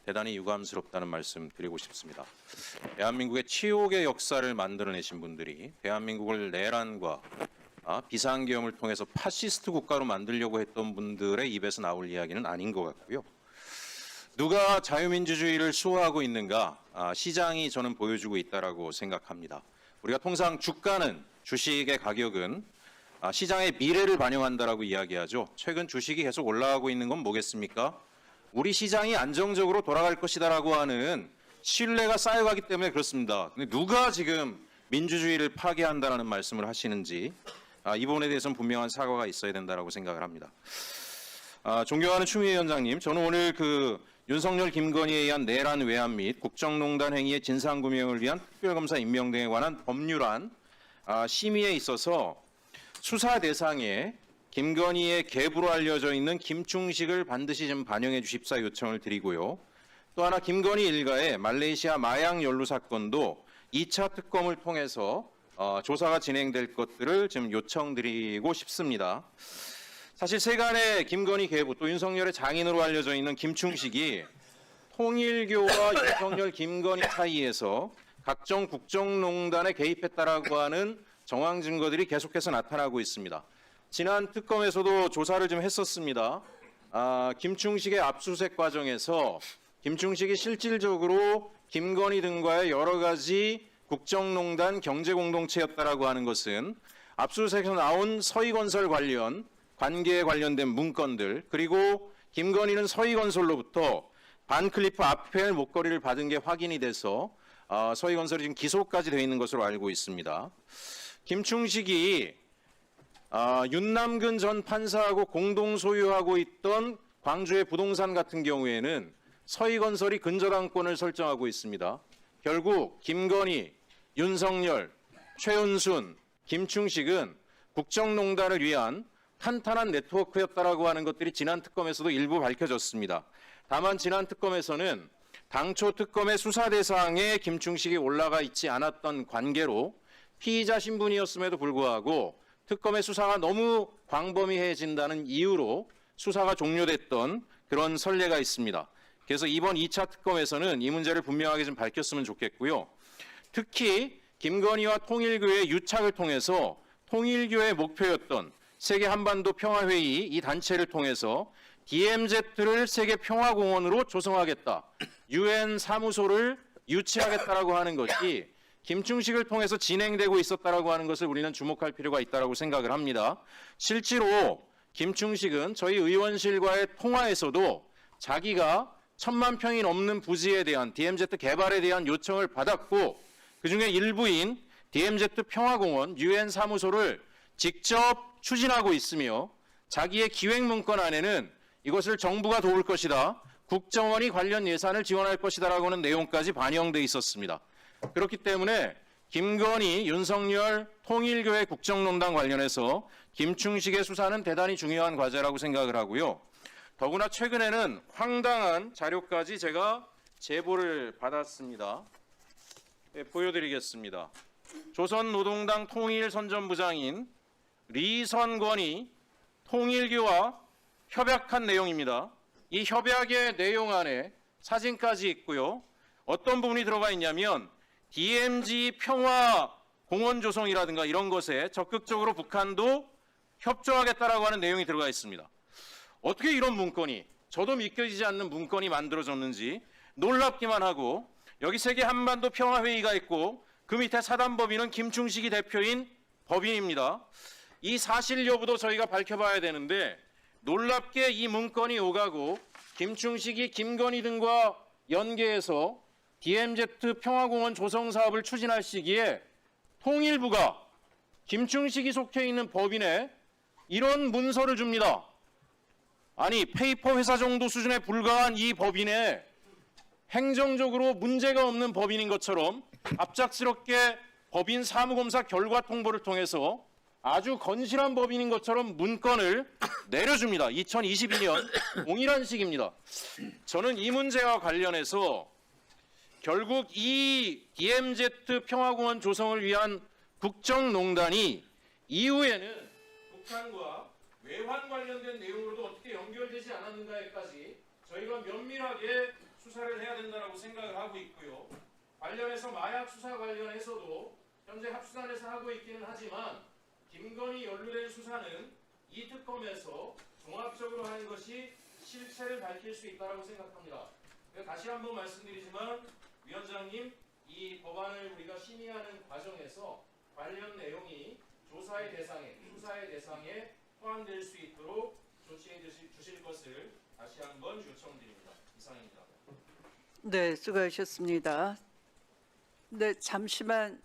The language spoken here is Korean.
대단히 유감스럽다는 말씀 드리고 싶습니다. 대한민국의 치욕의 역사를 만들어내신 분들이 대한민국을 내란과 비상계엄을 통해서 파시스트 국가로 만들려고 했던 분들의 입에서 나올 이야기는 아닌 것 같고요. 누가 자유민주주의를 수호하고 있는가? 시장이 저는 보여주고 있다라고 생각합니다. 우리가 통상 주가는, 주식의 가격은 시장의 미래를 반영한다라고 이야기하죠. 최근 주식이 계속 올라가고 있는 건 뭐겠습니까? 우리 시장이 안정적으로 돌아갈 것이다라고 하는 신뢰가 쌓여가기 때문에 그렇습니다. 근데 누가 지금 민주주의를 파괴한다라는 말씀을 하시는지 이 부분에 대해서는 분명한 사과가 있어야 된다라고 생각을 합니다. 존경하는 추미애 위원장님, 저는 오늘 윤석열, 김건희에 의한 내란 외환 및 국정농단 행위의 진상규명을 위한 특별검사 임명 등에 관한 법률안 심의에 있어서 수사 대상에 김건희의 계부로 알려져 있는 김충식을 반드시 좀 반영해 주십사 요청을 드리고요. 또 하나 김건희 일가의 말레이시아 마약 연루 사건도 2차 특검을 통해서 조사가 진행될 것들을 지금 요청드리고 싶습니다. 사실 세간의 김건희 계부 또 윤석열의 장인으로 알려져 있는 김충식이 통일교와 윤석열, 김건희 사이에서 각종 국정농단에 개입했다라고 하는 정황 증거들이 계속해서 나타나고 있습니다. 지난 특검에서도 조사를 좀 했었습니다. 김충식의 압수수색 과정에서 김충식이 실질적으로 김건희 등과의 여러 가지 국정농단 경제공동체였다라고 하는 것은 압수수색에서 나온 서희건설 관련 관계에 관련된 문건들, 그리고 김건희는 서희건설로부터 반클리프 아펠 목걸이를 받은 게 확인이 돼서 서희건설이 지금 기소까지 되어 있는 것으로 알고 있습니다. 김충식이 윤남근 전 판사하고 공동 소유하고 있던 광주의 부동산 같은 경우에는 서희건설이 근저당권을 설정하고 있습니다. 결국 김건희, 윤석열, 최은순, 김충식은 국정농단을 위한 탄탄한 네트워크였다라고 하는 것들이 지난 특검에서도 일부 밝혀졌습니다. 다만 지난 특검에서는 당초 특검의 수사 대상에 김충식이 올라가 있지 않았던 관계로 피의자 신분이었음에도 불구하고 특검의 수사가 너무 광범위해진다는 이유로 수사가 종료됐던 그런 선례가 있습니다. 그래서 이번 2차 특검에서는 이 문제를 분명하게 좀 밝혔으면 좋겠고요. 특히 김건희와 통일교의 유착을 통해서 통일교의 목표였던 세계 한반도 평화회의 이 단체를 통해서 DMZ를 세계 평화공원으로 조성하겠다. UN 사무소를 유치하겠다라고 하는 것이 김충식을 통해서 진행되고 있었다라고 하는 것을 우리는 주목할 필요가 있다라고 생각을 합니다. 실제로 김충식은 저희 의원실과의 통화에서도 자기가 1000만 평이 넘는 부지에 대한 DMZ 개발에 대한 요청을 받았고 그중에 일부인 DMZ 평화공원 UN 사무소를 직접 추진하고 있으며 자기의 기획문건 안에는 이것을 정부가 도울 것이다. 국정원이 관련 예산을 지원할 것이다라고는 내용까지 반영돼 있었습니다. 그렇기 때문에 김건희, 윤석열, 통일교의 국정농단 관련해서 김충식의 수사는 대단히 중요한 과제라고 생각을 하고요. 더구나 최근에는 황당한 자료까지 제가 제보를 받았습니다. 보여드리겠습니다. 조선노동당 통일선전부장인 리선권이 통일교와 협약한 내용입니다. 이 협약의 내용 안에 사진까지 있고요. 어떤 부분이 들어가 있냐면 DMZ 평화 공원 조성이라든가 이런 것에 적극적으로 북한도 협조하겠다라고 하는 내용이 들어가 있습니다. 어떻게 이런 문건이, 저도 믿겨지지 않는 문건이 만들어졌는지 놀랍기만 하고, 여기 세계 한반도 평화회의가 있고 그 밑에 사단법인은 김충식이 대표인 법인입니다. 이 사실 여부도 저희가 밝혀봐야 되는데 놀랍게 이 문건이 오가고 김충식이 김건희 등과 연계해서 DMZ 평화공원 조성 사업을 추진할 시기에 통일부가 김충식이 속해 있는 법인에 이런 문서를 줍니다. 아니 페이퍼 회사 정도 수준에 불과한 이 법인에 행정적으로 문제가 없는 법인인 것처럼 갑작스럽게 법인 사무검사 결과 통보를 통해서 아주 건실한 법인인 것처럼 문건을 내려줍니다. 2022년 동일한 시기입니다. 저는 이 문제와 관련해서 결국 이 DMZ 평화공원 조성을 위한 국정농단이 이후에는 북한과 외환 관련된 내용으로도 어떻게 연결되지 않았는가에까지 저희가 면밀하게 수사를 해야 된다라고 생각을 하고 있고요. 관련해서 마약 수사 관련해서도 현재 합수단에서 하고 있기는 하지만 김건희 연루된 수사는 이 특검에서 종합적으로 하는 것이 실체를 밝힐 수 있다고 생각합니다. 다시 한번 말씀드리지만 위원장님, 이 법안을 우리가 심의하는 과정에서 관련 내용이 조사의 대상에, 수사의 대상에 포함될 수 있도록 조치해 주실 것을 다시 한번 요청드립니다. 이상입니다. 네, 수고하셨습니다. 네, 잠시만